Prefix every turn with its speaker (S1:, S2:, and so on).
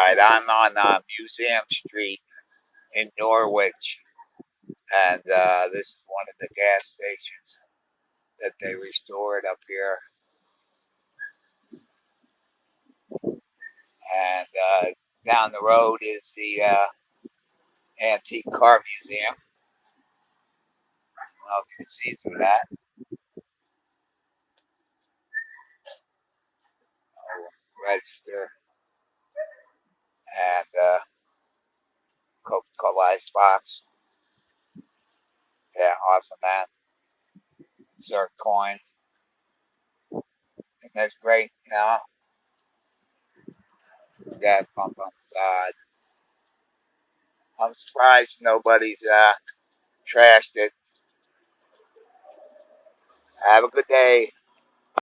S1: Alright, I'm on Museum Street in Norwich, and this is one of the gas stations that they restored up here. And down the road is the Antique Car Museum. I don't know if you can see through that. Register and Coca-Cola icebox. Yeah, awesome, man. Insert coin. And that's great, you know. Gas pump on the side. I'm surprised nobody's trashed it. Have a good day.